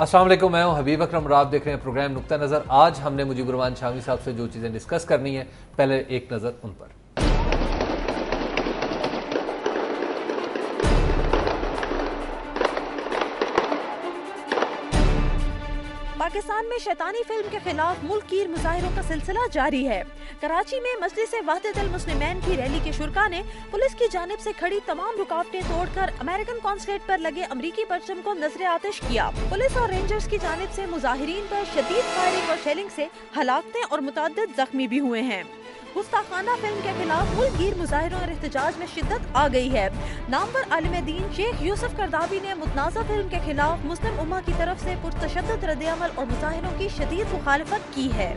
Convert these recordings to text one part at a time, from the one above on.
السلام علیکم، میں ہوں حبیب اکرم اور آپ دیکھ رہے ہیں پروگرام نقطہ نظر۔ آج ہم نے مجیب الرحمان شامی صاحب سے جو چیزیں ڈسکس کرنی ہیں، پہلے ایک نظر ان پر۔ پاکستان میں شیطانی فلم کے خلاف ملک گیر مظاہروں کا سلسلہ جاری ہے۔ کراچی میں مجلس وحدت المسلمین کی ریلی کے شرکاء نے پولیس کی جانب سے کھڑی تمام رکاوٹیں توڑ کر امریکن قونصلیٹ پر لگے امریکی پرچم کو نذر آتش کیا۔ پولیس اور رینجرز کی جانب سے مظاہرین پر شدید فائرنگ اور شیلنگ سے ہلاکتیں اور متعدد زخمی بھی ہوئے ہیں۔ گستاخانہ فلم کے خلاف ملک گیر مظاہروں اور احتجاج میں شدت آ گئی ہے۔ نامور عالم دین شیخ یوسف کردابی نے متنازع فلم کے خلاف مسلم امہ کی طرف سے پرتشدد رد عمل اور مظاہروں کی شدید مخالفت کی ہے۔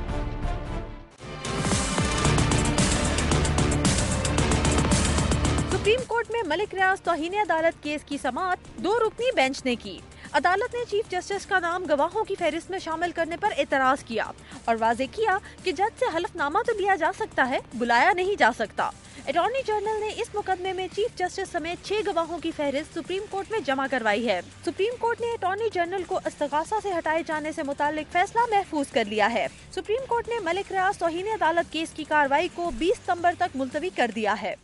سپریم کورٹ میں ملک ریاض توہین عدالت کیس کی سماعت 2 رکنی بینچ نے کی۔ عدالت نے چیف جسٹس کا نام گواہوں کی فہرست میں شامل کرنے پر اعتراض کیا اور واضح کیا کہ جج سے حلف نامہ تو لیا جا سکتا ہے، بلایا نہیں جا سکتا۔ اٹارنی جنرل نے اس مقدمے میں چیف جسٹس سمیت 6 گواہوں کی فہرست سپریم کورٹ میں جمع کروائی ہے۔ سپریم کورٹ نے اٹارنی جنرل کو استغاثہ سے ہٹائے جانے سے متعلق فیصلہ محفوظ کر لیا ہے۔ سپریم کورٹ نے ملک ریاض توہین عدالت کیس کی کارروائی کو 20 ستمبر تک ملتوی کر دیا ہے۔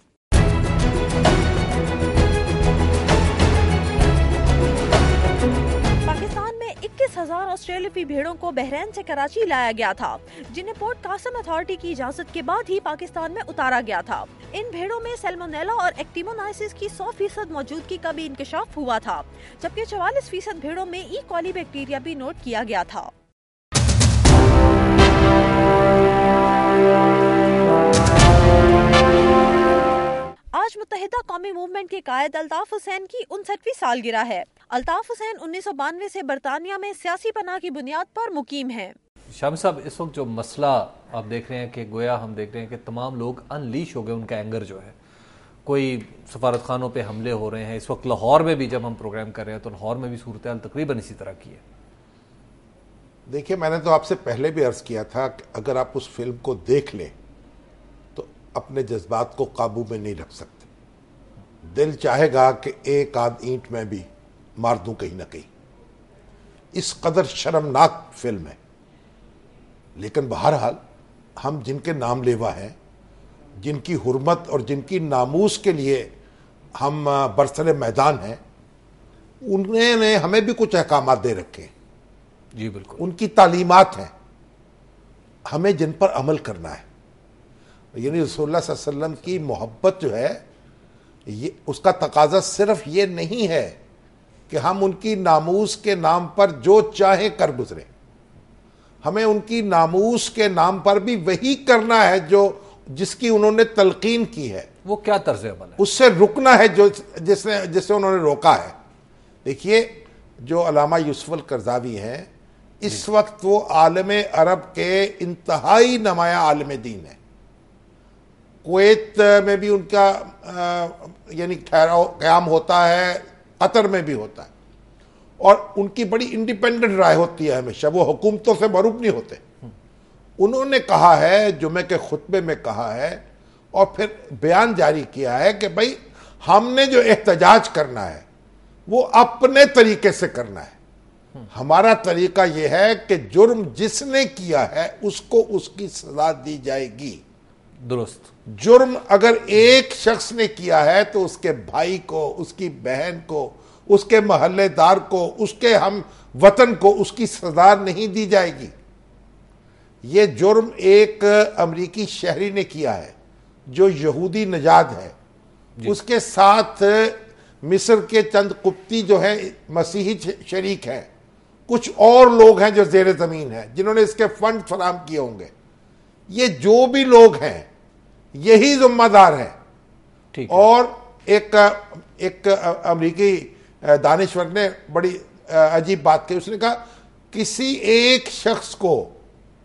پاکستان میں 21,000 آسٹریلوی بھیڑوں کو بحرین سے کراچی لایا گیا تھا، جنہیں پورٹ قاسم اتھارٹی کی اجازت کے بعد ہی پاکستان میں اتارا گیا تھا۔ ان بھیڑوں میں سیلمونیلا اور ایکٹیمونائسس کی 100% موجودگی کا بھی انکشاف ہوا تھا، جبکہ 44% بھیڑوں میں ای کولی بیکٹیریا بھی نوٹ کیا گیا تھا۔ آج متحدہ قومی موومنٹ کے قائد الطاف حسین کی 59ویں سالگرہ ہے۔ الطاف حسین 1992 سے برطانیہ میں سیاسی پناہ کی بنیاد پر مقیم ہیں۔ شامی صاحب، اس وقت جو مسئلہ آپ دیکھ رہے ہیں کہ گویا ہم دیکھ رہے ہیں کہ تمام لوگ انلیش ہو گئے، ان کا اینگر جو ہے، کوئی سفارت خانوں پہ حملے ہو رہے ہیں۔ اس وقت لاہور میں بھی جب ہم پروگرام کر رہے ہیں تو لاہور میں بھی صورتحال تقریباً اسی طرح کی ہے۔ دیکھیے، میں نے تو آپ سے پہلے بھی عرض کیا تھا کہ اگر آپ اس فلم کو دیکھ لیں تو اپنے جذبات کو قابو میں نہیں رکھ سکتے۔ دل چاہے گا کہ ایک آدھ اینٹ میں بھی مار دوں کہیں نہ کہیں، اس قدر شرمناک فلم ہے۔ لیکن بہرحال ہم جن کے نام لیوا ہیں، جن کی حرمت اور جن کی ناموس کے لیے ہم برسر میدان ہیں، انہیں نے ہمیں بھی کچھ احکامات دے رکھے ہیں۔ جی بالکل، ان کی تعلیمات ہیں، ہمیں جن پر عمل کرنا ہے۔ یعنی رسول اللہ صلی اللہ علیہ وسلم کی محبت جو ہے، یہ اس کا تقاضا صرف یہ نہیں ہے کہ ہم ان کی ناموس کے نام پر جو چاہیں کر گزریں، ہمیں ان کی ناموس کے نام پر بھی وہی کرنا ہے جو جس کی انہوں نے تلقین کی ہے۔ وہ کیا طرز عمل ہے؟ اس سے رکنا ہے جس سے انہوں نے روکا ہے۔ دیکھیے، جو علامہ یوسف القرضاوی ہیں، اس وقت وہ عالم عرب کے انتہائی نمایاں عالم دین ہیں۔ کویت میں بھی ان کا یعنی قیام ہوتا ہے، قطر میں بھی ہوتا ہے، اور ان کی بڑی انڈیپینڈنٹ رائے ہوتی ہے ہمیشہ، وہ حکومتوں سے معروف نہیں ہوتے۔ انہوں نے کہا ہے، جمعے کے خطبے میں کہا ہے اور پھر بیان جاری کیا ہے کہ بھائی ہم نے جو احتجاج کرنا ہے وہ اپنے طریقے سے کرنا ہے۔ ہمارا طریقہ یہ ہے کہ جرم جس نے کیا ہے اس کو اس کی سزا دی جائے گی۔ درست۔ جرم اگر ایک شخص نے کیا ہے تو اس کے بھائی کو، اس کی بہن کو، اس کے محلے دار کو، اس کے ہم وطن کو اس کی سزا نہیں دی جائے گی۔ یہ جرم ایک امریکی شہری نے کیا ہے جو یہودی نژاد ہے، اس کے ساتھ مصر کے چند قبطی جو ہیں مسیحی شریک ہیں، کچھ اور لوگ ہیں جو زیر زمین ہیں جنہوں نے اس کے فنڈ فراہم کیے ہوں گے۔ یہ جو بھی لوگ ہیں یہی ذمہ دار ہیں۔ اور ایک امریکی دانشور نے بڑی عجیب بات کی، اس نے کہا کسی ایک شخص کو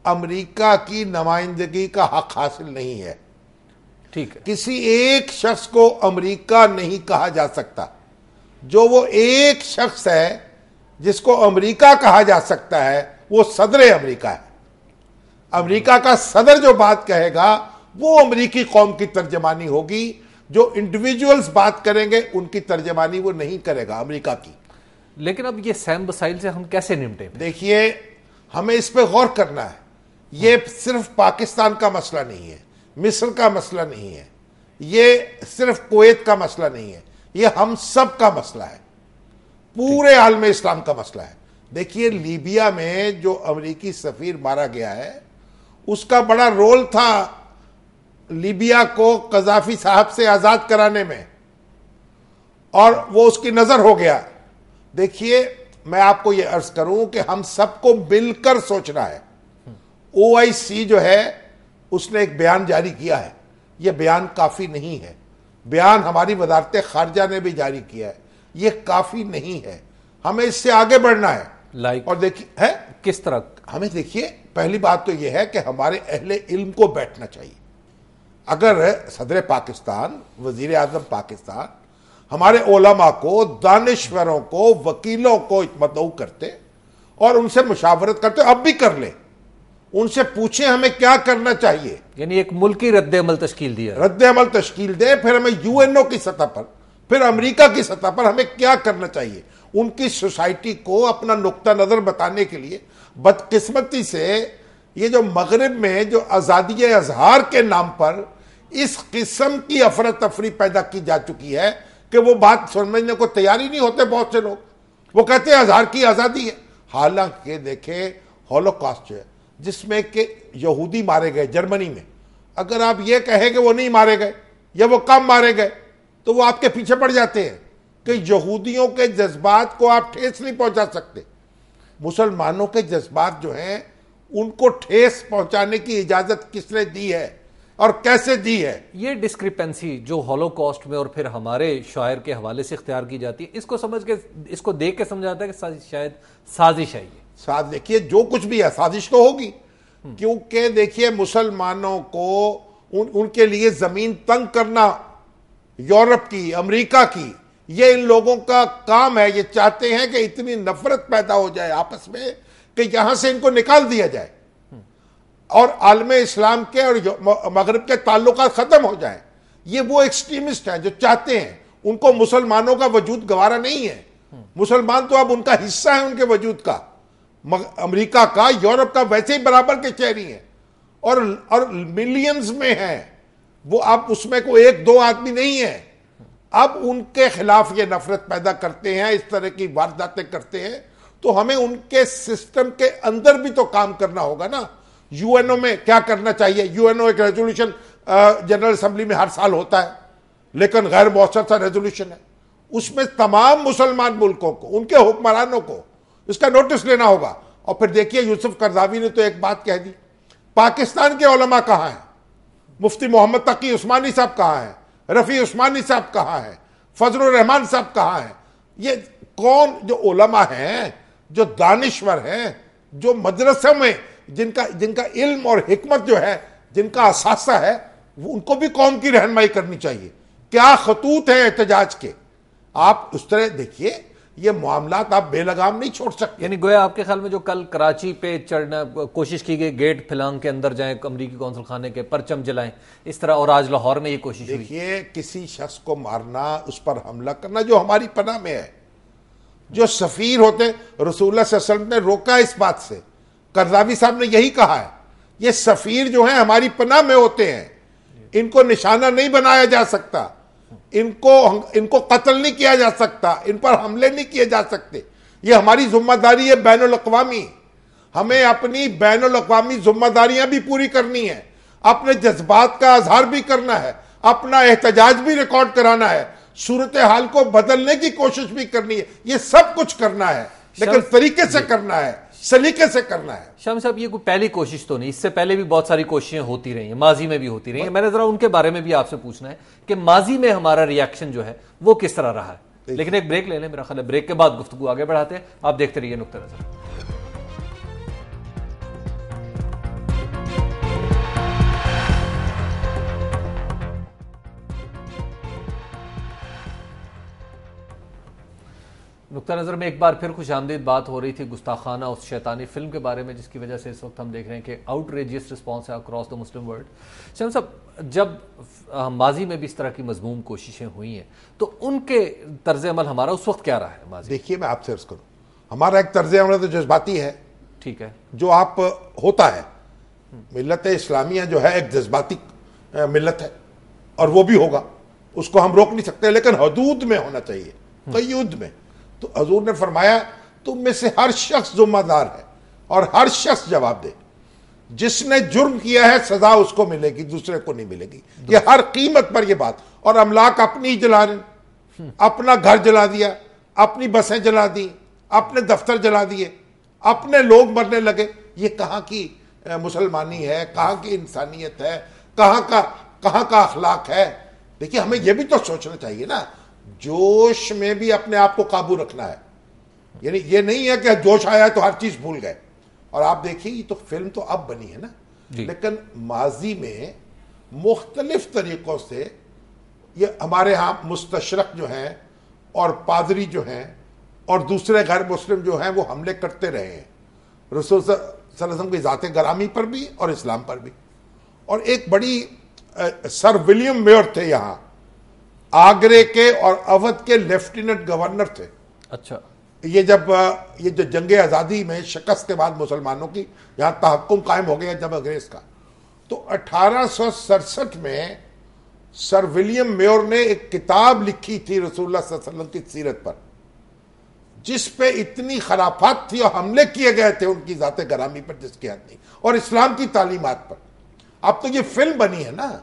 امریکہ کی نمائندگی کا حق حاصل نہیں ہے۔ ٹھیک ہے، کسی ایک شخص کو امریکہ نہیں کہا جا سکتا۔ جو وہ ایک شخص ہے جس کو امریکہ کہا جا سکتا ہے وہ صدر امریکہ ہے۔ امریکہ کا صدر جو بات کہے گا وہ امریکی قوم کی ترجمانی ہوگی، جو انڈیویجولز بات کریں گے ان کی ترجمانی وہ نہیں کرے گا امریکہ کی۔ لیکن اب یہ سیم بسائل سے ہم کیسے نمٹیں؟ دیکھیے ہمیں اس پہ غور کرنا ہے. یہ صرف پاکستان کا مسئلہ نہیں ہے, مصر کا مسئلہ نہیں ہے, یہ صرف کویت کا مسئلہ نہیں ہے, یہ ہم سب کا مسئلہ ہے, پورے عالم اسلام کا مسئلہ ہے. دیکھیے لیبیا میں جو امریکی سفیر مارا گیا ہے اس کا بڑا رول تھا لیبیا کو قذافی صاحب سے آزاد کرانے میں, اور وہ اس کی نظر ہو گیا. دیکھیے میں آپ کو یہ عرض کروں کہ ہم سب کو مل کر سوچنا ہے. OIC جو ہے اس نے ایک بیان جاری کیا ہے, یہ بیان کافی نہیں ہے. بیان ہماری وزارت خارجہ نے بھی جاری کیا ہے, یہ کافی نہیں ہے. ہمیں اس سے آگے بڑھنا ہے. اور دیکھیے ہے کس طرح ہمیں, دیکھیے پہلی بات تو یہ ہے کہ ہمارے اہل علم کو بیٹھنا چاہیے. اگر صدر پاکستان, وزیر اعظم پاکستان ہمارے علماء کو, دانشوروں کو, وکیلوں کو مدعو کرتے اور ان سے مشاورت کرتے, اب بھی کر لیں, ان سے پوچھیں ہمیں کیا کرنا چاہیے. یعنی ایک ملکی رد عمل تشکیل دیا, رد عمل تشکیل دیں, پھر ہمیں UNO کی سطح پر, پھر امریکہ کی سطح پر ہمیں کیا کرنا چاہیے. ان کی سوسائٹی کو اپنا نقطہ نظر بتانے کے لیے بدقسمتی سے یہ جو مغرب میں جو آزادی اظہار کے نام پر اس قسم کی افراتفری پیدا کی جا چکی ہے کہ وہ بات سمجھنے کو تیار ہی نہیں ہوتے بہت سے لوگ. وہ کہتے ہیں اظہار کی آزادی ہے, حالانکہ دیکھیں ہولوکاسٹ جو ہے جس میں کہ یہودی مارے گئے جرمنی میں, اگر آپ یہ کہیں کہ وہ نہیں مارے گئے یا وہ کم مارے گئے تو وہ آپ کے پیچھے پڑ جاتے ہیں کہ یہودیوں کے جذبات کو آپ ٹھیس نہیں پہنچا سکتے. مسلمانوں کے جذبات جو ہیں ان کو ٹھیس پہنچانے کی اجازت کس نے دی ہے اور کیسے دی ہے؟ یہ ڈسکریپنسی جو ہولوکاسٹ میں اور پھر ہمارے شاعر کے حوالے سے اختیار کی جاتی ہے, اس کو سمجھ کے, اس کو دیکھ کے سمجھ آتا ہے کہ شاید سازش ہے. یہ دیکھیے جو کچھ بھی ہے سازش تو ہوگی, کیونکہ دیکھیے مسلمانوں کو ان کے لیے زمین تنگ کرنا یورپ کی, امریکہ کی, یہ ان لوگوں کا کام ہے. یہ چاہتے ہیں کہ اتنی نفرت پیدا ہو جائے آپس میں کہ یہاں سے ان کو نکال دیا جائے اور عالم اسلام کے اور مغرب کے تعلقات ختم ہو جائیں. یہ وہ ایکسٹریمسٹ ہیں جو چاہتے ہیں, ان کو مسلمانوں کا وجود گوارا نہیں ہے. مسلمان تو اب ان کا حصہ ہے ان کے وجود کا, امریکہ کا, یورپ کا, ویسے ہی برابر کے شہری ہیں اور ملینز میں ہیں وہ. اب اس میں کوئی ایک دو آدمی نہیں ہے. اب ان کے خلاف یہ نفرت پیدا کرتے ہیں, اس طرح کی وارداتیں کرتے ہیں, تو ہمیں ان کے سسٹم کے اندر بھی تو کام کرنا ہوگا نا. UNO میں کیا کرنا چاہیے؟ UNO ایک ریزولوشن جنرل اسمبلی میں ہر سال ہوتا ہے, لیکن غیر مؤثر سا ریزولوشن ہے. اس میں تمام مسلمان ملکوں کو, ان کے حکمرانوں کو اس کا نوٹس لینا ہوگا. اور پھر دیکھیے یوسف قرضاوی نے تو ایک بات کہہ دی, پاکستان کے علماء کہاں ہیں؟ مفتی محمد تقی عثمانی صاحب کہاں ہیں؟ رفیع عثمانی صاحب کہاں ہیں؟ فضل الرحمان صاحب کہاں ہیں؟ یہ کون جو علماء ہیں, جو دانشور ہیں, جو مدرسوں میں جن کا علم اور حکمت جو ہے, جن کا اثاثہ ہے, ان کو بھی قوم کی رہنمائی کرنی چاہیے. کیا خطوط ہیں احتجاج کے؟ آپ اس طرح دیکھیے, یہ معاملات آپ بے لگام نہیں چھوڑ سکتے. یعنی گویا آپ کے خیال میں جو کل کراچی پہ چڑھنا کوشش کی گئی, گیٹ پھلانگ کے اندر جائیں, امریکی قونصل خانے کے پرچم جلائیں, اس طرح, اور آج لاہور میں یہ کوشش ہوئی. دیکھیے کسی شخص کو مارنا, اس پر حملہ کرنا جو ہماری پناہ میں ہے, جو سفیر ہوتے ہیں, رسول اللہ صلی اللہ علیہ وسلم نے روکا اس بات سے. قرضاوی صاحب نے یہی کہا ہے, یہ سفیر جو ہیں ہماری پناہ میں ہوتے ہیں, ان کو نشانہ نہیں بنایا جا سکتا, ان کو قتل نہیں کیا جا سکتا, ان پر حملے نہیں کیے جا سکتے. یہ ہماری ذمہ داری ہے بین الاقوامی. ہمیں اپنی بین الاقوامی ذمہ داریاں بھی پوری کرنی ہے, اپنے جذبات کا اظہار بھی کرنا ہے, اپنا احتجاج بھی ریکارڈ کرانا ہے, صورتحال کو بدلنے کی کوشش بھی کرنی ہے. یہ سب کچھ کرنا ہے, لیکن طریقے سے کرنا ہے, سلیقے سے کرنا ہے. شام صاحب یہ کوئی پہلی کوشش تو نہیں, اس سے پہلے بھی بہت ساری کوششیں ہوتی رہی ہیں, ماضی میں بھی ہوتی رہی ہیں. میں نے ذرا ان کے بارے میں بھی آپ سے پوچھنا ہے کہ ماضی میں ہمارا ریاکشن جو ہے وہ کس طرح رہا ہے. لیکن ایک بریک لے لیں, میرا خیال ہے بریک کے بعد گفتگو آگے بڑھاتے ہیں. آپ دیکھتے رہیے نقطہ نظر. نقطہ نظر میں ایک بار پھر خوش آمدید بات ہو رہی تھی گستاخانہ اس شیطانی فلم کے بارے میں، جس کی وجہ سے اس وقت ہم دیکھ رہے ہیں کہ آؤٹ ریجیس رسپانس ہے اکراس دا مسلم ورلڈ. شاہد صاحب، جب ماضی میں بھی اس طرح کی مذموم کوششیں ہوئی ہیں تو ان کے طرز عمل ہمارا اس وقت کیا رہا ہے ماضی؟ دیکھیے میں آپ سے عرض کروں، ہمارا ایک طرز عمل تو جذباتی ہے. ٹھیک ہے. جو آپ ہوتا ہے، ملت اسلامیہ جو ہے ایک جذباتی ملت ہے، اور وہ بھی ہوگا، اس کو ہم روک نہیں سکتے، لیکن حدود میں ہونا چاہیے، قیود میں. تو حضور نے فرمایا تم میں سے ہر شخص ذمہ دار ہے اور ہر شخص جواب دے. جس نے جرم کیا ہے سزا اس کو ملے گی، دوسرے کو نہیں ملے گی. یہ ہر قیمت پر یہ بات. اور املاک اپنی جلا رہے، اپنا گھر جلا دیا، اپنی بسیں جلا دی، اپنے دفتر جلا دیے، اپنے لوگ مرنے لگے. یہ کہاں کی مسلمانی ہے؟ کہاں کی انسانیت ہے؟ کہاں کا اخلاق ہے؟ دیکھیے ہمیں یہ بھی تو سوچنا چاہیے نا. جوش میں بھی اپنے آپ کو قابو رکھنا ہے. یعنی یہ نہیں ہے کہ جوش آیا تو ہر چیز بھول گئے. اور آپ دیکھیے یہ تو فلم تو اب بنی ہے نا، لیکن ماضی میں مختلف طریقوں سے یہ ہمارے ہاں مستشرق جو ہیں اور پادری جو ہیں اور دوسرے غیر مسلم جو ہیں وہ حملے کرتے رہے ہیں رسول صلی اللہ علیہ وسلم کی ذات گرامی پر بھی اور اسلام پر بھی. اور ایک بڑی سر ولیم میور تھے یہاں، آگرے کے اور اودھ کے لیفٹیننٹ گورنر تھے. اچھا. یہ جو جنگ آزادی میں شکست کے بعد مسلمانوں کی یہاں تحکم قائم ہو گیا جب انگریز کا، تو 1867 میں سر ولیم میور نے ایک کتاب لکھی تھی رسول اللہ صلی اللہ علیہ وسلم کی سیرت پر، جس پہ اتنی خرافات تھی اور حملے کیے گئے تھے ان کی ذات گرامی پر جس کی حد نہیں، اور اسلام کی تعلیمات پر. اب تو یہ فلم بنی ہے نا،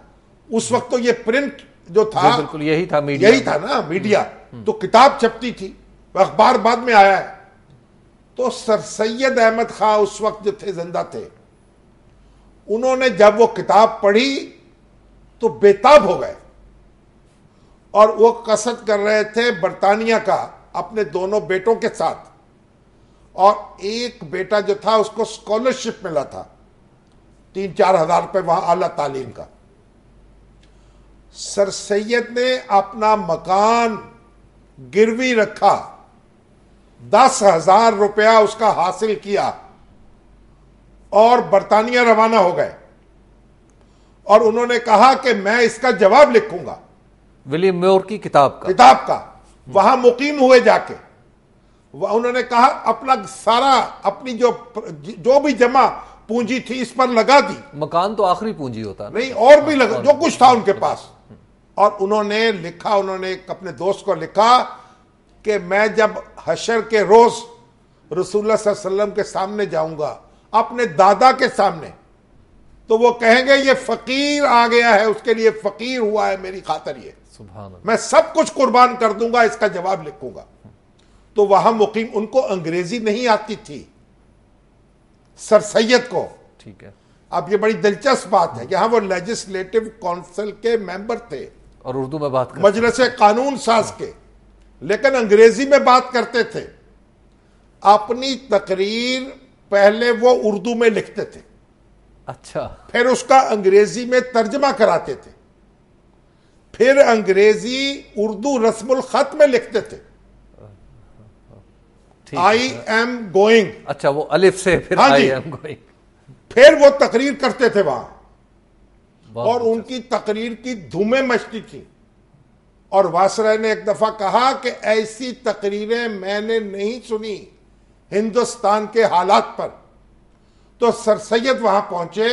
اس وقت تو یہ پرنٹ جو تھا بالکل یہی تھا نا میڈیا. تو کتاب چھپتی تھی، اخبار بعد میں آیا ہے. تو سر سید احمد خان اس وقت جو تھے زندہ تھے، انہوں نے جب وہ کتاب پڑھی تو بےتاب ہو گئے، اور وہ قصد کر رہے تھے برطانیہ کا اپنے دونوں بیٹوں کے ساتھ. اور ایک بیٹا جو تھا اس کو اسکالرشپ ملا تھا 3-4 ہزار روپے وہاں اعلیٰ تعلیم کا. سر سید نے اپنا مکان گروی رکھا، 10,000 روپیہ اس کا حاصل کیا اور برطانیہ روانہ ہو گئے. اور انہوں نے کہا کہ میں اس کا جواب لکھوں گا، ولیم میور کی کتاب کا. وہاں مقیم ہوئے جا کے انہوں نے کہا اپنا سارا اپنی جو بھی جمع پونجی تھی اس پر لگا دی. مکان تو آخری پونجی ہوتا نہیں، اور بھی لگا جو کچھ تھا ان کے پاس. اور انہوں نے لکھا، انہوں نے اپنے دوست کو لکھا کہ میں جب حشر کے روز رسول اللہ صلی اللہ علیہ وسلم کے سامنے جاؤں گا، اپنے دادا کے سامنے، تو وہ کہیں گے یہ فقیر آ گیا ہے، اس کے لیے فقیر ہوا ہے میری خاطر، یہ سبحان اللہ، میں سب کچھ قربان کر دوں گا، اس کا جواب لکھوں گا. تو وہاں مقیم، ان کو انگریزی نہیں آتی تھی سر سید کو. ٹھیک ہے. اب یہ بڑی دلچسپ بات ہے، یہاں وہ لیجسلیٹو کونسل کے ممبر تھے اور اردو میں بات مجلس قانون ساز کے، لیکن انگریزی میں بات کرتے تھے. اپنی تقریر پہلے وہ اردو میں لکھتے تھے، اچھا، پھر اس کا انگریزی میں ترجمہ کراتے تھے، پھر انگریزی اردو رسم الخط میں لکھتے تھے. آئی ایم گوئنگ، اچھا، وہ الف سے پھر آئی ایم گوئنگ، پھر وہ تقریر کرتے تھے وہاں. اور ان کی تقریر کی دھومیں مچتی تھی. اور واسرائے نے ایک دفعہ کہا کہ ایسی تقریریں میں نے نہیں سنی ہندوستان کے حالات پر. تو سر سید وہاں پہنچے،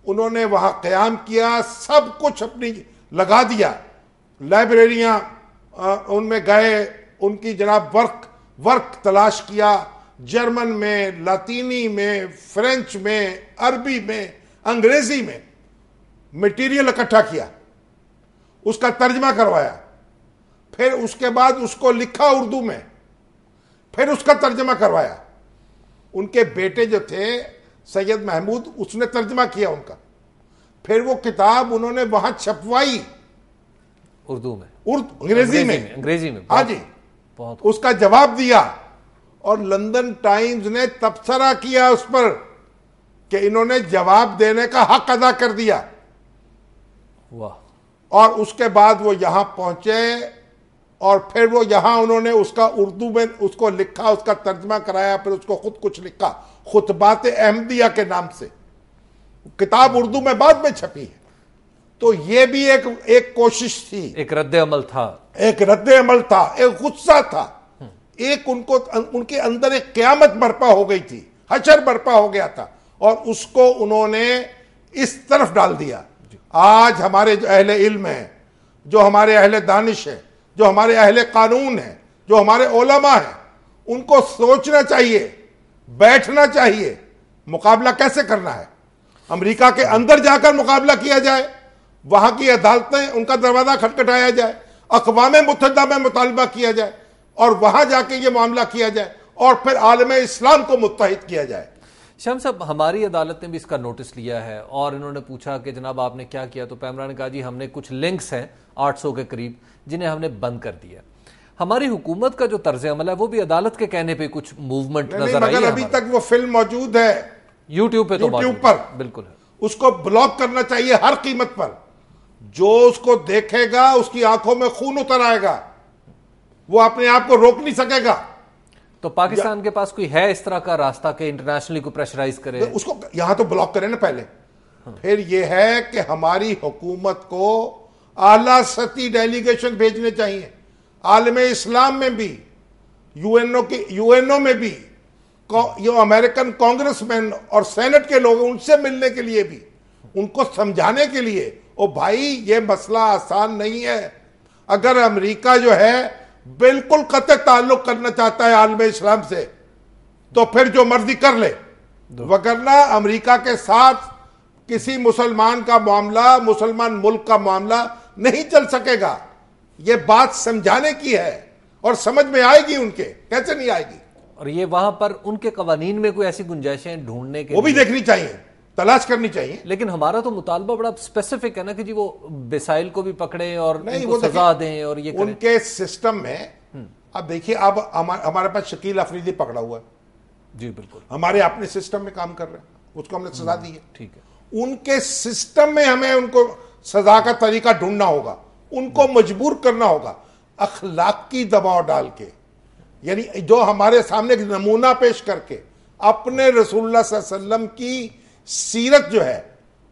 انہوں نے وہاں قیام کیا، سب کچھ اپنی لگا دیا، لائبریریاں ان میں گئے، ان کی جناب ورک تلاش کیا، جرمن میں، لاطینی میں، فرینچ میں، عربی میں، انگریزی میں مٹیریل اکٹھا کیا، اس کا ترجمہ کروایا، پھر اس کے بعد اس کو لکھا اردو میں، پھر اس کا ترجمہ کروایا. ان کے بیٹے جو تھے سید محمود، اس نے ترجمہ کیا ان کا، پھر وہ کتاب انہوں نے وہاں چھپوائی اردو میں، انگریزی میں ہاں جی، اس کا جواب دیا. اور لندن ٹائمز نے تبصرہ کیا اس پر کہ انہوں نے جواب دینے کا حق ادا کر دیا. واہ. اور اس کے بعد وہ یہاں پہنچے اور پھر وہ یہاں انہوں نے اس کا اردو میں اس کو لکھا, اس کا ترجمہ کرایا, پھر اس کو خود کچھ لکھا خطبات احمدیہ کے نام سے, کتاب اردو میں بعد میں چھپی ہے. تو یہ بھی ایک کوشش تھی, ایک رد عمل تھا, ایک رد عمل تھا, ایک غصہ تھا, ایک ان کے اندر ایک قیامت برپا ہو گئی تھی, حشر برپا ہو گیا تھا, اور اس کو انہوں نے اس طرف ڈال دیا. آج ہمارے جو اہل علم ہیں, جو ہمارے اہل دانش ہیں, جو ہمارے اہل قانون ہیں, جو ہمارے علماء ہیں, ان کو سوچنا چاہیے, بیٹھنا چاہیے, مقابلہ کیسے کرنا ہے. امریکہ کے اندر جا کر مقابلہ کیا جائے, وہاں کی عدالتیں ان کا دروازہ کھٹکھٹایا جائے, اقوام متحدہ میں مطالبہ کیا جائے, اور وہاں جا کے یہ معاملہ کیا جائے, اور پھر عالم اسلام کو متحد کیا جائے. شام صاحب, ہماری عدالت نے بھی اس کا نوٹس لیا ہے, اور انہوں نے پوچھا کہ جناب آپ نے کیا کیا, تو پیمرا نے کہا جی ہم نے کچھ لنکس ہیں 800 کے قریب جنہیں ہم نے بند کر دیا. ہماری حکومت کا جو طرز عمل ہے وہ بھی عدالت کے کہنے پہ کچھ موومنٹ نظر آئی ہے. مگر ابھی تک وہ فلم موجود ہے یوٹیوب پہ, یوٹیوب پر, بالکل ہے. اس کو بلاک کرنا چاہیے ہر قیمت پر. جو اس کو دیکھے گا اس کی آنکھوں میں خون اتر آئے گا, وہ اپنے آپ کو روک نہیں سکے گا. تو پاکستان کے پاس کوئی ہے اس طرح کا راستہ کہ انٹرنیشنلی کو پریشرائز کرے؟ اس کو یہاں تو بلاک کرے نا پہلے. پھر یہ ہے کہ ہماری حکومت کو اعلیٰ سطحی ڈیلیگیشن بھیجنے چاہیے, عالم اسلام میں بھی, یو این او میں بھی, جو امریکن کانگریس مین اور سینٹ کے لوگ ان سے ملنے کے لیے بھی, ان کو سمجھانے کے لیے, او بھائی یہ مسئلہ آسان نہیں ہے. اگر امریکہ جو ہے بالکل قطع تعلق کرنا چاہتا ہے عالم اسلام سے, تو پھر جو مرضی کر لے, وگرنہ امریکہ کے ساتھ کسی مسلمان کا معاملہ, مسلمان ملک کا معاملہ نہیں چل سکے گا. یہ بات سمجھانے کی ہے, اور سمجھ میں آئے گی ان کے, کیسے نہیں آئے گی. اور یہ وہاں پر ان کے قوانین میں کوئی ایسی گنجائشیں ڈھونڈنے کے وہ بھی دیکھنی چاہیے, تلاش کرنی چاہیے. لیکن ہمارا تو مطالبہ بڑا اسپیسیفک ہے نا کہ جی وہ بیسائل کو بھی پکڑے اور ان کو سزا دیں, اور یہ ان کے سسٹم میں. اب دیکھیے, اب ہمارے پاس شکیل افریدی پکڑا ہوا ہے, جی بالکل, ہمارے اپنے سسٹم میں کام کر رہے ہیں, اس کو ہم نے سزا دی ہے. ٹھیک ہے, ان کے سسٹم میں ہمیں ان کو سزا کا طریقہ ڈھونڈنا ہوگا, ان کو مجبور کرنا ہوگا اخلاقی دباؤ ڈال کے, یعنی جو ہمارے سامنے ایک نمونہ پیش کر کے, اپنے رسول اللہ صلی اللہ علیہ وسلم کی سیرت جو ہے,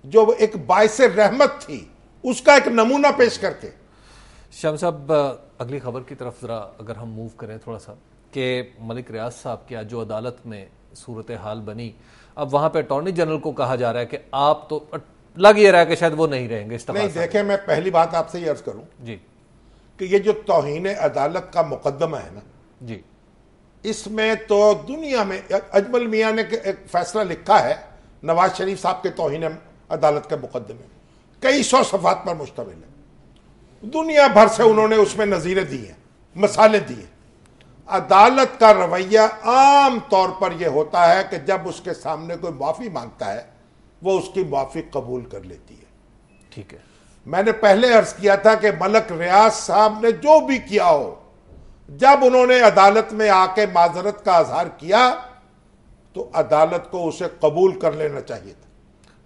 جو ایک باعث رحمت تھی, اس کا ایک نمونہ پیش کر کے. شام صاحب, اگلی خبر کی طرف ذرا اگر ہم موو کریں تھوڑا سا, کہ ملک ریاض صاحب کی جو عدالت میں صورتحال بنی, اب وہاں پہ اٹارنی جنرل کو کہا جا رہا ہے کہ آپ تو لگ یہ رہا ہے کہ شاید وہ نہیں رہیں گے. نہیں, دیکھیں میں پہلی بات آپ سے یہ عرض کروں جی کہ یہ جو توہین عدالت کا مقدمہ ہے نا جی, اس میں تو دنیا میں اجمل میاں نے ایک فیصلہ لکھا ہے نواز شریف صاحب کے توہین عدالت کے مقدمے, کئی 100 صفحات پر مشتمل ہے. دنیا بھر سے انہوں نے اس میں نظیریں دی ہیں, مثالیں دی ہیں. عدالت کا رویہ عام طور پر یہ ہوتا ہے کہ جب اس کے سامنے کوئی معافی مانگتا ہے, وہ اس کی معافی قبول کر لیتی ہے. ٹھیک ہے, میں نے پہلے عرض کیا تھا کہ ملک ریاض صاحب نے جو بھی کیا ہو, جب انہوں نے عدالت میں آ کے معذرت کا اظہار کیا تو عدالت کو اسے قبول کر لینا چاہیے تھا.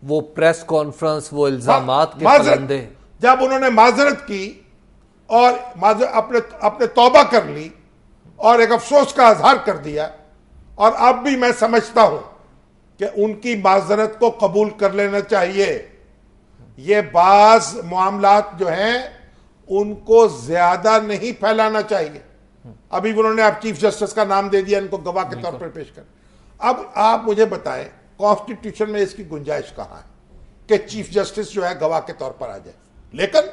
وہ پریس کانفرنس, وہ الزامات کے پرندے, جب انہوں نے معذرت کی اور اپنے توبہ کر لی اور ایک افسوس کا اظہار کر دیا, اور اب بھی میں سمجھتا ہوں کہ ان کی معذرت کو قبول کر لینا چاہیے. یہ بعض معاملات جو ہیں ان کو زیادہ نہیں پھیلانا چاہیے. ابھی انہوں نے اب چیف جسٹس کا نام دے دیا ان کو گواہ کے طور پر پیش کر. اب آپ مجھے بتائیں کانسٹیٹیوشن میں اس کی گنجائش کہاں ہے کہ چیف جسٹس جو ہے گواہ کے طور پر آ جائے؟ لیکن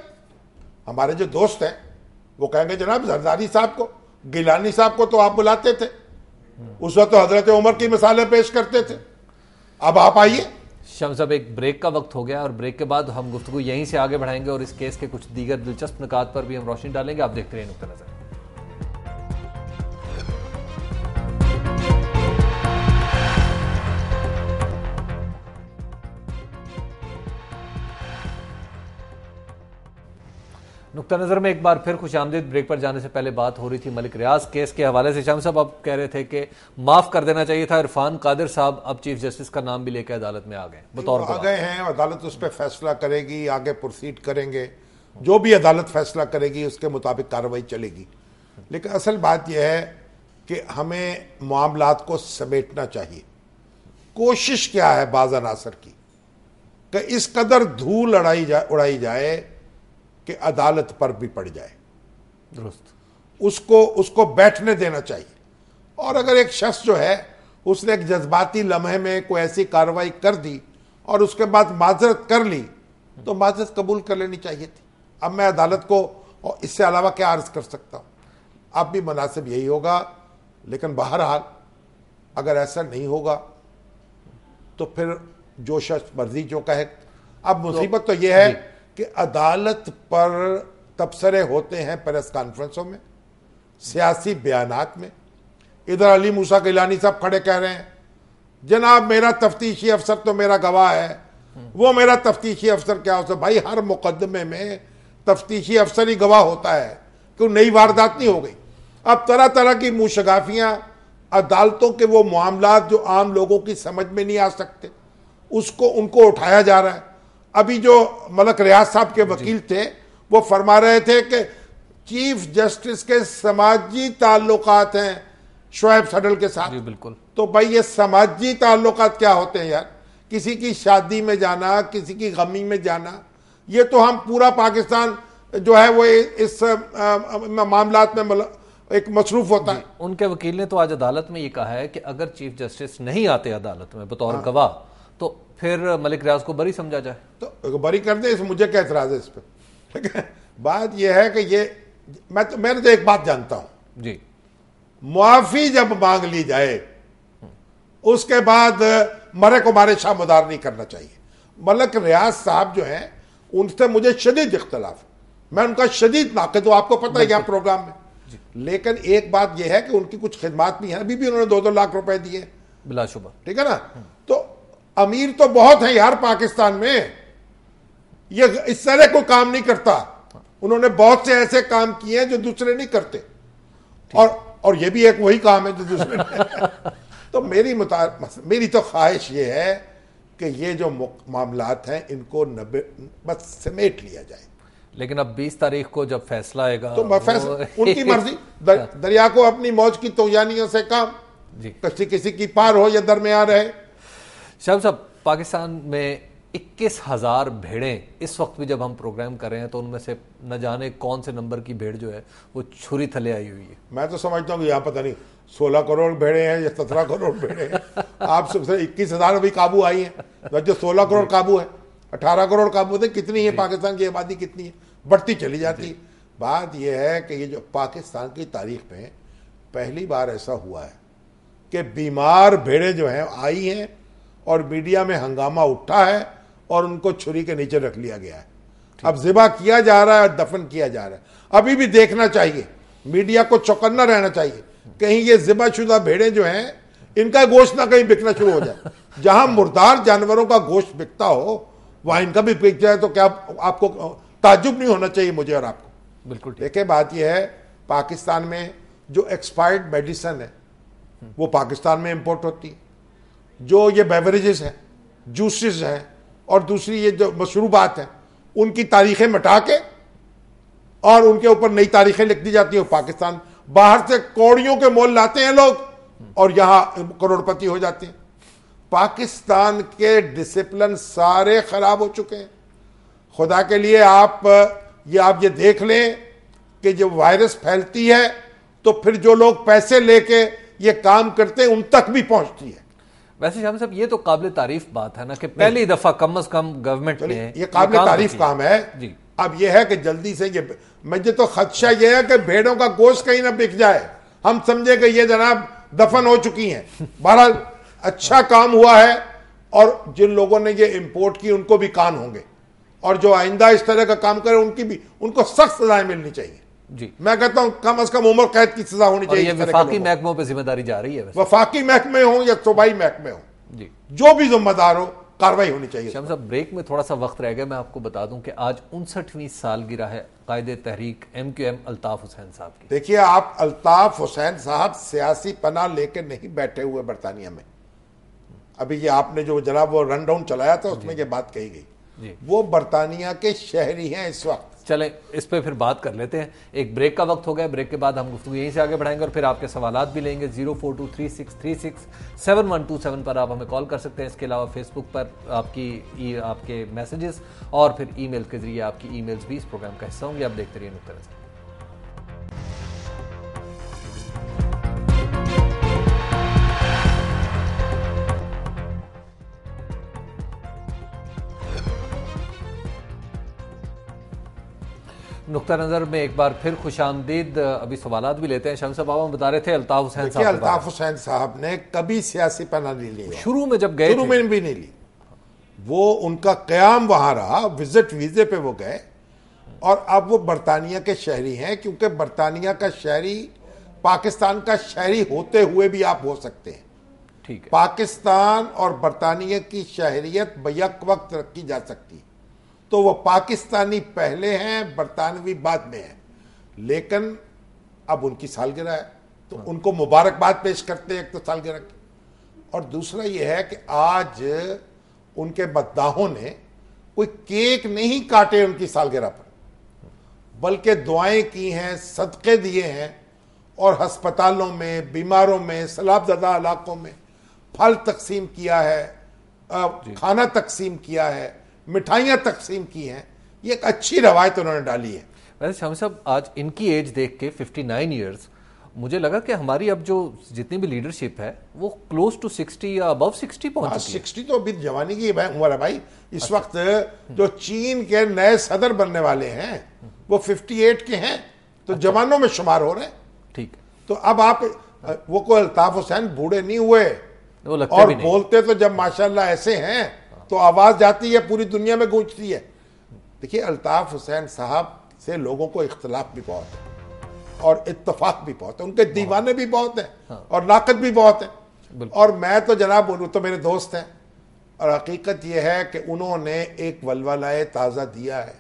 ہمارے جو دوست ہیں وہ کہیں گے جناب زرداری صاحب کو, گیلانی صاحب کو تو آپ بلاتے تھے, اس وقت تو حضرت عمر کی مثالیں پیش کرتے تھے, اب آپ آئیے. شام صاحب, ایک بریک کا وقت ہو گیا, اور بریک کے بعد ہم گفتگو یہیں سے آگے بڑھائیں گے, اور اس کیس کے کچھ دیگر دلچسپ نکات پر بھی ہم روشنی ڈالیں گے. آپ دیکھتے رہیں نقطہ نظر. نقطہ نظر میں ایک بار پھر خوش آمدید. بریک پر جانے سے پہلے بات ہو رہی تھی ملک ریاض کیس کے حوالے سے. شام صاحب, آپ کہہ رہے تھے کہ معاف کر دینا چاہیے تھا. عرفان قادر صاحب اب چیف جسٹس کا نام بھی لے کے عدالت میں آ گئے بطور آ گئے ہیں, عدالت اس پہ فیصلہ کرے گی, آگے پروسیڈ کریں گے. جو بھی عدالت فیصلہ کرے گی اس کے مطابق کارروائی چلے گی. لیکن اصل بات یہ ہے کہ ہمیں معاملات کو سمیٹنا چاہیے. کوشش کیا ہے بعض عناصر کی کہ اس قدر دھول اڑائی جائے کہ عدالت پر بھی پڑ جائے. درست. اس کو بیٹھنے دینا چاہیے. اور اگر ایک شخص جو ہے اس نے ایک جذباتی لمحے میں کوئی ایسی کارروائی کر دی اور اس کے بعد معذرت کر لی تو معذرت قبول کر لینی چاہیے تھی. اب میں عدالت کو اس سے علاوہ کیا عرض کر سکتا ہوں؟ اب بھی مناسب یہی ہوگا. لیکن بہرحال اگر ایسا نہیں ہوگا تو پھر جو شخص مرضی جو کہے. اب مصیبت تو یہ ہے کہ عدالت پر تبصرے ہوتے ہیں پریس کانفرنسوں میں, سیاسی بیانات میں. ادھر علی موسیٰ گیلانی صاحب کھڑے کہہ رہے ہیں جناب میرا تفتیشی افسر تو میرا گواہ ہے, وہ میرا تفتیشی افسر کیا ہوتا ہے؟ بھائی ہر مقدمے میں تفتیشی افسر ہی گواہ ہوتا ہے, کیوں نئی واردات نہیں ہو گئی. اب طرح طرح کی منشگافیاں, عدالتوں کے وہ معاملات جو عام لوگوں کی سمجھ میں نہیں آ سکتے ان کو اٹھایا جا رہا ہے. ابھی جو ملک ریاض صاحب کے وکیل تھے وہ فرما رہے تھے کہ چیف جسٹس کے سماجی تعلقات ہیں شعیب صدر کے ساتھ. جی بالکل. تو بھائی یہ سماجی تعلقات کیا ہوتے ہیں یار؟ کسی کی شادی میں جانا, کسی کی غمی میں جانا, یہ تو ہم پورا پاکستان جو ہے وہ اس معاملات میں ایک مصروف ہوتا ہے. ان کے وکیل نے تو آج عدالت میں یہ کہا ہے کہ اگر چیف جسٹس نہیں آتے عدالت میں بطور گواہ تو پھر ملک ریاض کو بری سمجھا جائے. تو بری کر دیں, مجھے کیا اعتراض ہے اس پہ؟ بات یہ ہے کہ میں تو ایک بات جانتا ہوں جی, معافی جب مانگ لی جائے اس کے بعد مرے کو مارے شاہ مدار نہیں کرنا چاہیے. ملک ریاض صاحب جو ہیں ان سے مجھے شدید اختلاف ہے, میں ان کا شدید ناقد ہوں, آپ کو پتہ ہے یہاں پروگرام میں. لیکن ایک بات یہ ہے کہ ان کی کچھ خدمات بھی ہیں, ابھی بھی انہوں نے 2-2 لاکھ روپے دیے بلا شبہ, ٹھیک ہے نا. تو امیر تو بہت ہیں یار پاکستان میں, یہ اس طرح کوئی کام نہیں کرتا. انہوں نے بہت سے ایسے کام کیے ہیں جو دوسرے نہیں کرتے, اور یہ بھی ایک وہی کام ہے جو دوسرے نہیں. تو میری تو خواہش یہ ہے کہ یہ جو معاملات ہیں ان کو بس سمیٹ لیا جائے. لیکن اب 20 تاریخ کو جب فیصلہ آئے گا تو ان کی مرضی, دریا کو اپنی موج کی توجانیوں سے کام, کسی کی پار ہو یا درمیان رہے. شاہب صاحب, پاکستان میں 21,000 بھیڑیں اس وقت بھی جب ہم پروگرام کر رہے ہیں تو ان میں سے نہ جانے کون سے نمبر کی بھیڑ جو ہے وہ چھری تھلے آئی ہوئی ہے. میں تو سمجھتا ہوں کہ یہاں پتہ نہیں 16 کروڑ بھیڑیں ہیں یا 17 کروڑ بھیڑیں ہیں. آپ سب سے 21,000 ابھی قابو آئی ہیں, جو 16 کروڑ قابو ہے, 18 کروڑ قابو ہے. کتنی ہے پاکستان کی آبادی, کتنی ہے, بڑھتی چلی جاتی. بات یہ ہے کہ یہ جو پاکستان کی تاریخ میں پہلی بار ایسا ہوا ہے کہ بیمار بھیڑیں جو ہیں آئی ہیں اور میڈیا میں ہنگامہ اٹھا ہے اور ان کو چھری کے نیچے رکھ لیا گیا ہے. اب ذبح کیا جا رہا ہے, دفن کیا جا رہا ہے. ابھی بھی دیکھنا چاہیے, میڈیا کو چوکنا رہنا چاہیے, کہیں یہ ذبح شدہ بھیڑیں جو ہیں ان کا گوشت نہ کہیں بکنا شروع ہو جائے. جہاں مردار جانوروں کا گوشت بکتا ہو وہاں ان کا بھی بک جائے تو کیا آپ کو تعجب نہیں ہونا چاہیے, مجھے اور آپ کو. بالکل. دیکھیں بات یہ ہے, پاکستان میں جو ایکسپائرڈ میڈیسن ہے وہ پاکستان میں امپورٹ ہوتی ہے. جو یہ بیوریجز ہیں, جوسز ہیں اور دوسری یہ جو مشروبات ہیں ان کی تاریخیں مٹا کے اور ان کے اوپر نئی تاریخیں لکھ دی جاتی ہیں. پاکستان باہر سے کوڑیوں کے مول لاتے ہیں لوگ اور یہاں کروڑ پتی ہو جاتے ہیں. پاکستان کے ڈسپلن سارے خراب ہو چکے ہیں. خدا کے لیے آپ یہ دیکھ لیں کہ جب وائرس پھیلتی ہے تو پھر جو لوگ پیسے لے کے یہ کام کرتے ہیں ان تک بھی پہنچتی ہے. ویسے شاہد صاحب یہ تو قابل تعریف بات ہے نا کہ پہلی دفعہ کم از کم گورنمنٹ نے یہ قابل تعریف کام ہے. اب یہ ہے کہ جلدی سے مجھے تو خدشہ یہ ہے کہ بھیڑوں کا گوشت کہیں نہ بک جائے, ہم سمجھے کہ یہ جناب دفن ہو چکی ہیں. بہرحال اچھا کام ہوا ہے اور جن لوگوں نے یہ امپورٹ کی ان کو بھی کان ہوں گے, اور جو آئندہ اس طرح کا کام کرے ان کو سخت سزائیں ملنی چاہیے. جی میں کہتا ہوں کم از کم عمر قید کی سزا ہونی چاہیے. یہ وفاقی محکموں پہ ذمہ داری جا رہی ہے, وفاقی محکمے ہوں یا صوبائی محکمے ہوں, جی جو بھی ذمہ دار ہو کاروائی ہونی چاہیے. شاہد صاحب بریک میں تھوڑا سا وقت رہ گیا, میں آپ کو بتا دوں کہ آج 59ویں سالگرہ ہے قائد تحریک MQM الطاف حسین صاحب کی. دیکھیے آپ, الطاف حسین صاحب سیاسی پناہ لے کے نہیں بیٹھے ہوئے برطانیہ میں. ابھی یہ آپ نے جو جناب وہ رن ڈاؤن چلایا تھا اس میں یہ بات کہی گئی, وہ برطانیہ کے شہری ہیں اس وقت. چلیں اس پہ پھر بات کر لیتے ہیں. ایک بریک کا وقت ہو گیا, بریک کے بعد ہم گفتگو یہیں سے آگے بڑھائیں گے اور پھر آپ کے سوالات بھی لیں گے. 04236367 پر آپ ہمیں کال کر سکتے ہیں. اس کے علاوہ فیس بک پر آپ کے میسیجز اور پھر ای میل کے ذریعے آپ کی ای میلز بھی اس پروگرام کا حصہ ہوں گے. آپ دیکھتے رہیے نقطہ نظر. نقطہ نظر میں ایک بار پھر خوش آمدید. ابھی سوالات بھی لیتے ہیں. شامی صاحب ہم بتا رہے تھے الطاف حسین صاحب. الطاف حسین صاحب نے کبھی سیاسی پناہ نہیں لی, شروع میں جب گئے شروع میں بھی نہیں لی. وہ ان کا قیام وہاں رہا, وزٹ ویزے پہ وہ گئے, اور اب وہ برطانیہ کے شہری ہیں, کیونکہ برطانیہ کا شہری پاکستان کا شہری ہوتے ہوئے بھی آپ ہو سکتے ہیں. ٹھیک ہے. پاکستان اور برطانیہ کی شہریت بیک وقت رکھی جا سکتی, تو وہ پاکستانی پہلے ہیں, برطانوی بعد میں ہیں. لیکن اب ان کی سالگرہ ہے تو ان کو مبارکباد پیش کرتے ہیں, ایک تو سالگرہ کی, اور دوسرا یہ ہے کہ آج ان کے مداحوں نے کوئی کیک نہیں کاٹے ان کی سالگرہ پر, بلکہ دعائیں کی ہیں, صدقے دیے ہیں, اور ہسپتالوں میں, بیماروں میں, سیلاب زدہ علاقوں میں پھل تقسیم کیا ہے, کھانا تقسیم کیا ہے, مٹھائیاں تقسیم کی ہیں. یہ ایک اچھی روایت انہوں نے ڈالی ہے. ویسے شامی صاحب آج ان کی ایج دیکھ کے 59 ایئرز, مجھے لگا کہ ہماری اب جو جتنی بھی لیڈرشپ ہے وہ کلوز ٹو 60 یا ابو 60 پہنچ چکی ہے. 60 تو ابھی جوانی کی عمر ہے بھائی. اس وقت جو چین کے نئے صدر بننے والے ہیں وہ 58 کے ہیں, تو جوانوں میں شمار ہو رہے ہیں. ٹھیک. تو اب آپ وہ کوئی الطاف حسین بوڑھے نہیں ہوئے, اور بولتے تو جب ماشاءاللہ ایسے ہیں تو آواز جاتی ہے, پوری دنیا میں گونجتی ہے. دیکھیے الطاف حسین صاحب سے لوگوں کو اختلاف بھی بہت ہے اور اتفاق بھی بہت ہے, ان کے دیوانے بھی بہت ہیں اور ناقد بھی بہت ہیں. اور میں تو جناب وہ تو میرے دوست ہیں, اور حقیقت یہ ہے کہ انہوں نے ایک ولولہ تازہ دیا ہے,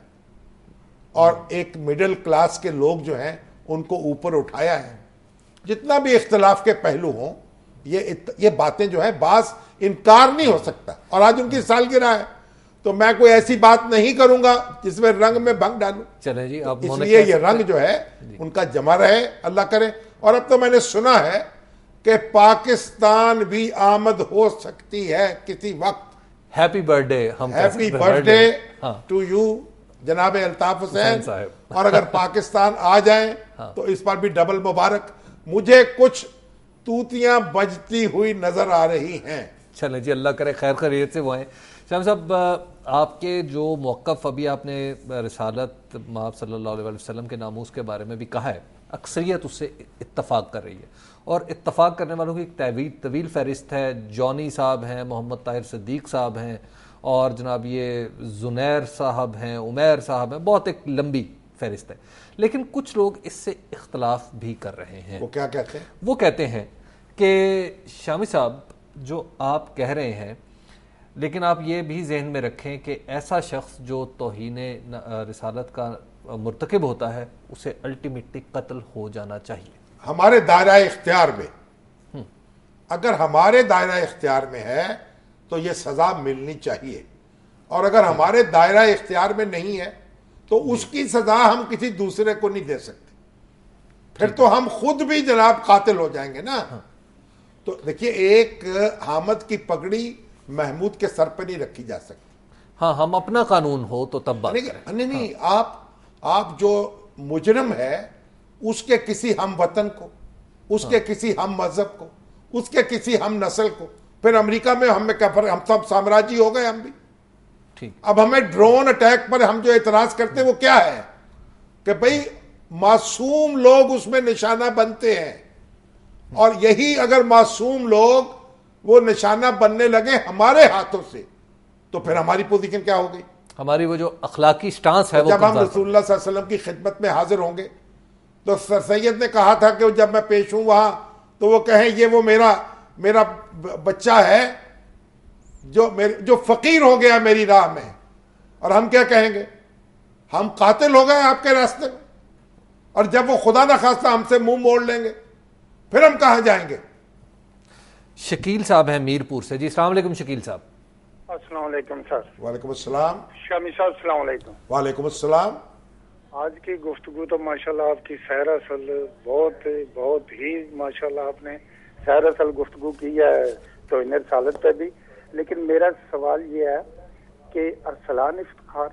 اور ایک مڈل کلاس کے لوگ جو ہیں ان کو اوپر اٹھایا ہے. جتنا بھی اختلاف کے پہلو ہوں, یہ باتیں جو ہیں بعض انکار نہیں ہو سکتا, اور آج ان کی سالگرہ ہے تو میں کوئی ایسی بات نہیں کروں گا جس میں رنگ میں بھنگ ڈالوں. چلیں جی, اس لیے یہ رنگ جو ہے ان کا جمع رہے, اللہ کرے. اور اب تو میں نے سنا ہے کہ پاکستان بھی آمد ہو سکتی ہے کسی وقت. Happy birthday. Happy birthday to you جناب الطاف حسین صاحب. اور اگر پاکستان آ جائیں تو اس پر بھی ڈبل مبارک. مجھے کچھ توتیاں بجتی ہوئی نظر آ رہی ہیں. چلیں جی, اللہ کرے خیر خیریت سے وہ ہیں. شامی صاحب آپ کے جو موقف ابھی آپ نے رسالت مآب صلی اللہ علیہ وسلم کے ناموس کے بارے میں بھی کہا ہے, اکثریت اس سے اتفاق کر رہی ہے, اور اتفاق کرنے والوں کی ایک طویل فہرست ہے. جونی صاحب ہیں, محمد طاہر صدیق صاحب ہیں, اور جناب یہ زنیر صاحب ہیں, عمیر صاحب ہیں, بہت ایک لمبی فہرست ہے. لیکن کچھ لوگ اس سے اختلاف بھی کر رہے ہیں. وہ کیا کہتے ہیں؟ وہ کہتے ہیں کہ شامی صاحب جو آپ کہہ رہے ہیں, لیکن آپ یہ بھی ذہن میں رکھیں کہ ایسا شخص جو توہین رسالت کا مرتکب ہوتا ہے اسے الٹیمیٹلی قتل ہو جانا چاہیے. ہمارے دائرہ اختیار میں, اگر ہمارے دائرہ اختیار میں ہے تو یہ سزا ملنی چاہیے, اور اگر ہمارے دائرہ اختیار میں نہیں ہے تو اس کی سزا ہم کسی دوسرے کو نہیں دے سکتے. پھر تو ہم خود بھی جناب قاتل ہو جائیں گے نا. تو دیکھیے, ایک حامد کی پگڑی محمود کے سر پہ نہیں رکھی جا سکتی. ہاں, ہم اپنا قانون ہو تو تب بات کریں. نہیں, آپ جو مجرم ہے اس کے کسی ہم وطن کو, اس کے کسی ہم مذہب کو, اس کے کسی ہم نسل کو, پھر امریکہ میں ہم سب سامراجی ہو گئے ہم بھی. اب ہمیں ڈرون اٹیک پر ہم جو اعتراض کرتے ہیں وہ کیا ہے کہ بھئی معصوم لوگ اس میں نشانہ بنتے ہیں, اور یہی اگر معصوم لوگ وہ نشانہ بننے لگے ہمارے ہاتھوں سے تو پھر ہماری پوزیشن کیا ہو گئی؟ ہماری وہ جو اخلاقی سٹانس ہے, جب ہم رسول اللہ صلی اللہ علیہ وسلم کی خدمت میں حاضر ہوں گے تو سر سید نے کہا تھا کہ جب میں پیش ہوں وہاں تو وہ کہیں یہ وہ میرا بچہ ہے جو فقیر ہو گیا میری راہ میں, اور ہم کیا کہیں گے؟ ہم قاتل ہو گئے آپ کے راستے میں. اور جب وہ خدا نہ خواستہ ہم سے منہ موڑ لیں گے پھر ہم کہاں جائیں گے؟ شکیل صاحب ہیں میرپور سے. جی السلام علیکم شکیل صاحب. السلام علیکم سر. وعلیکم السلام. شامی صاحب السلام علیکم. وعلیکم السلام. آج کی گفتگو تو ماشاءاللہ آپ کی سیر اصل بہت ہی ماشاءاللہ آپ نے سیر اصل گفتگو کی ہے توہین رسالت پہ بھی. لیکن میرا سوال یہ ہے کہ ارسلان افتخار،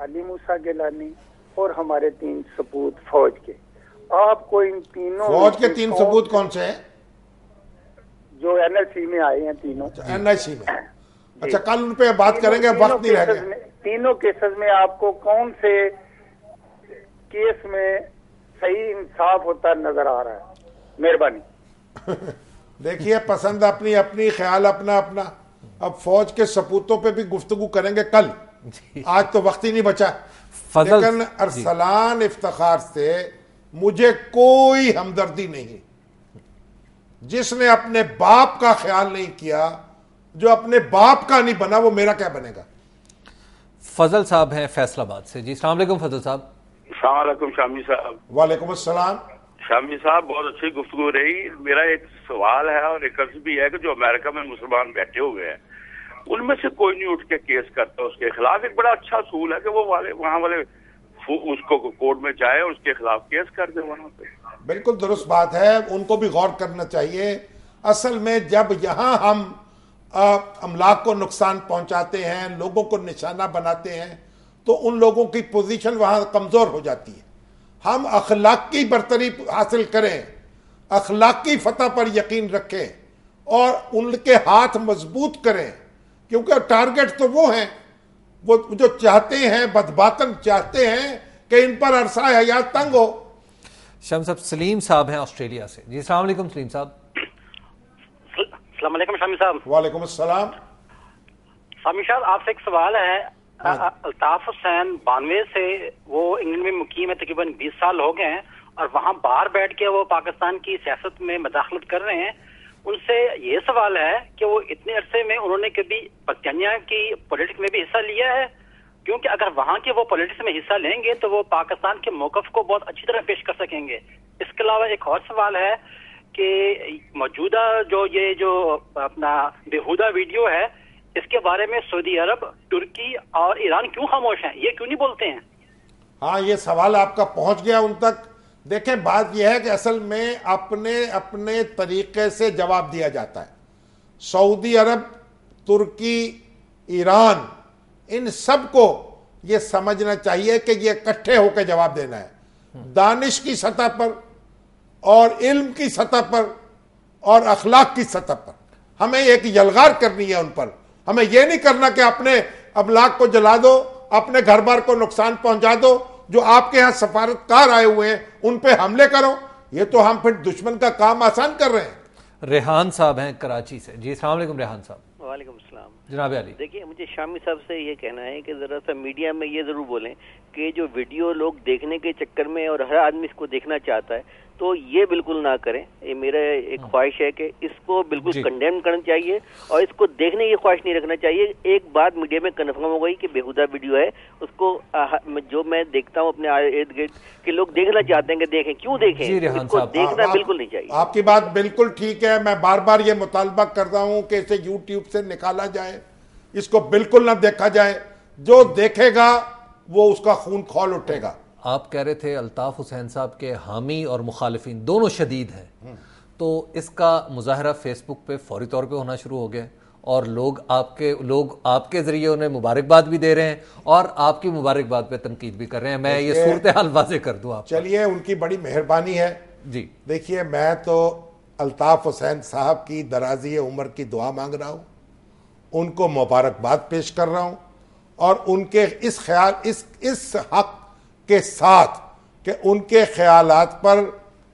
علی موسیٰ گیلانی اور ہمارے 3 سپوت فوج کے، آپ کو ان تینوں فوج کے 3 سپوت کون سے ہیں جو این ایس سی میں آئے ہیں تینوں؟ این آئی سی میں. اچھا کل ان پہ بات کریں گے، وقت نہیں رہ گیا. تینوں کیسز میں آپ کو کون سے کیس میں صحیح انصاف ہوتا نظر آ رہا ہے؟ مہربانی. دیکھیے پسند اپنی اپنی، خیال اپنا اپنا. اب فوج کے سپوتوں پہ بھی گفتگو کریں گے کل، آج تو وقت ہی نہیں بچا. لیکن ارسلان افتخار سے مجھے کوئی ہمدردی نہیں. جس نے اپنے باپ کا خیال نہیں کیا، جو اپنے باپ کا نہیں بنا، وہ میرا کیا بنے گا؟ فضل صاحب ہیں فیصل آباد سے. جی السلام علیکم فضل صاحب. السلام علیکم شامی صاحب. وعلیکم السلام. شامی صاحب بہت اچھی گفتگو رہی. میرا ایک سوال ہے اور ایک عرض بھی ہے کہ جو امریکہ میں مسلمان بیٹھے ہوئے ہیں ان میں سے کوئی نہیں اٹھ کے کیس کرتا اس کے خلاف. ایک بڑا اچھا اصول ہے کہ وہ وہاں والے اس کو کورٹ میں جائے اور اس کے خلاف کیس کر دے وہاں پہ. بالکل درست بات ہے، ان کو بھی غور کرنا چاہیے. اصل میں جب یہاں ہم املاک کو نقصان پہنچاتے ہیں، لوگوں کو نشانہ بناتے ہیں، تو ان لوگوں کی پوزیشن وہاں کمزور ہو جاتی ہے. ہم اخلاقی برتری حاصل کریں، اخلاقی فتح پر یقین رکھیں اور ان کے ہاتھ مضبوط کریں، کیونکہ ٹارگٹ تو وہ ہیں وہ جو چاہتے ہیں، بدباطن چاہتے ہیں کہ ان پر عرصہ حیات تنگ ہو. شام صاحب سلیم صاحب ہیں آسٹریلیا سے. جی السلام علیکم سلیم صاحب. السلام علیکم شامی صاحب. وعلیکم السلام. شامی صاحب آپ سے ایک سوال ہے. الطاف حسین 92 سے وہ انگلینڈ میں مقیم ہے، تقریباً 20 سال ہو گئے ہیں اور وہاں باہر بیٹھ کے وہ پاکستان کی سیاست میں مداخلت کر رہے ہیں. ان سے یہ سوال ہے کہ وہ اتنے عرصے میں انہوں نے کبھی برطانیہ کی پولیٹکس میں بھی حصہ لیا ہے؟ کیونکہ اگر وہاں کے وہ پولیٹکس میں حصہ لیں گے تو وہ پاکستان کے موقف کو بہت اچھی طرح پیش کر سکیں گے. اس کے علاوہ ایک اور سوال ہے کہ موجودہ جو اپنا بیہودہ ویڈیو ہے، اس کے بارے میں سعودی عرب، ترکی اور ایران کیوں خاموش ہیں؟ یہ کیوں نہیں بولتے ہیں؟ ہاں یہ سوال آپ کا پہنچ گیا ان تک. دیکھیں بات یہ ہے کہ اصل میں اپنے طریقے سے جواب دیا جاتا ہے. سعودی عرب، ترکی، ایران، ان سب کو یہ سمجھنا چاہیے کہ یہ اکٹھے ہو کے جواب دینا ہے. دانش کی سطح پر اور علم کی سطح پر اور اخلاق کی سطح پر ہمیں ایک یلغار کرنی ہے ان پر. ہمیں یہ نہیں کرنا کہ اپنے املاک کو جلا دو، اپنے گھر بار کو نقصان پہنچا دو، جو آپ کے ہاں سفارتکار آئے ہوئے ہیں ان پہ حملے کرو. یہ تو ہم پھر دشمن کا کام آسان کر رہے ہیں. ریحان صاحب ہیں کراچی سے. جی السلام علیکم ریحان صاحب. وعلیکم السلام. جناب علی. دیکھیے مجھے شامی صاحب سے یہ کہنا ہے کہ ذرا سا میڈیا میں یہ ضرور بولیں کہ جو ویڈیو لوگ دیکھنے کے چکر میں اور ہر آدمی اس کو دیکھنا چاہتا ہے تو یہ بالکل نہ کریں. یہ میرا ایک خواہش ہے کہ اس کو بالکل کنڈیم کرنا چاہیے اور اس کو دیکھنے کی خواہش نہیں رکھنا چاہیے. ایک بات میڈیا میں کنفرم ہو گئی کہ بیہودہ ویڈیو ہے، اس کو جو میں دیکھتا ہوں اپنے ارد گرد کہ لوگ دیکھنا چاہتے ہیں کہ دیکھیں، کیوں دیکھیں؟ اس کو دیکھنا بالکل نہیں چاہیے. آپ کی بات بالکل ٹھیک ہے. میں بار بار یہ مطالبہ کرتا ہوں کہ اسے یوٹیوب سے نکالا جائے، اس کو بالکل نہ دیکھا جائے. جو دیکھے گا وہ اس کا خون کھول اٹھے گا. آپ کہہ رہے تھے الطاف حسین صاحب کے حامی اور مخالفین دونوں شدید ہیں، تو اس کا مظاہرہ فیس بک پہ فوری طور پہ ہونا شروع ہو گیا اور لوگ آپ کے ذریعے انہیں مبارکباد بھی دے رہے ہیں اور آپ کی مبارکباد پہ تنقید بھی کر رہے ہیں. میں یہ صورتحال واضح کر دوں آپ. چلیے ان کی بڑی مہربانی ہے. جی دیکھیے میں تو الطاف حسین صاحب کی درازی عمر کی دعا مانگ رہا ہوں، ان کو مبارکباد پیش کر رہا ہوں اور ان کے اس حق کے ساتھ کہ ان کے خیالات پر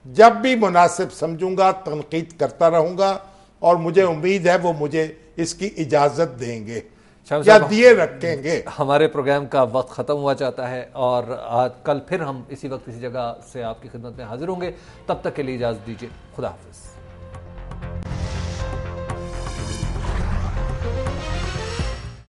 جب بھی مناسب سمجھوں گا تنقید کرتا رہوں گا اور مجھے امید ہے وہ مجھے اس کی اجازت دیں گے یا دیے رکھیں گے. ہمارے پروگرام کا وقت ختم ہوا چاہتا ہے اور کل پھر ہم اسی وقت اسی جگہ سے آپ کی خدمت میں حاضر ہوں گے. تب تک کے لیے اجازت دیجیے. خدا حافظ.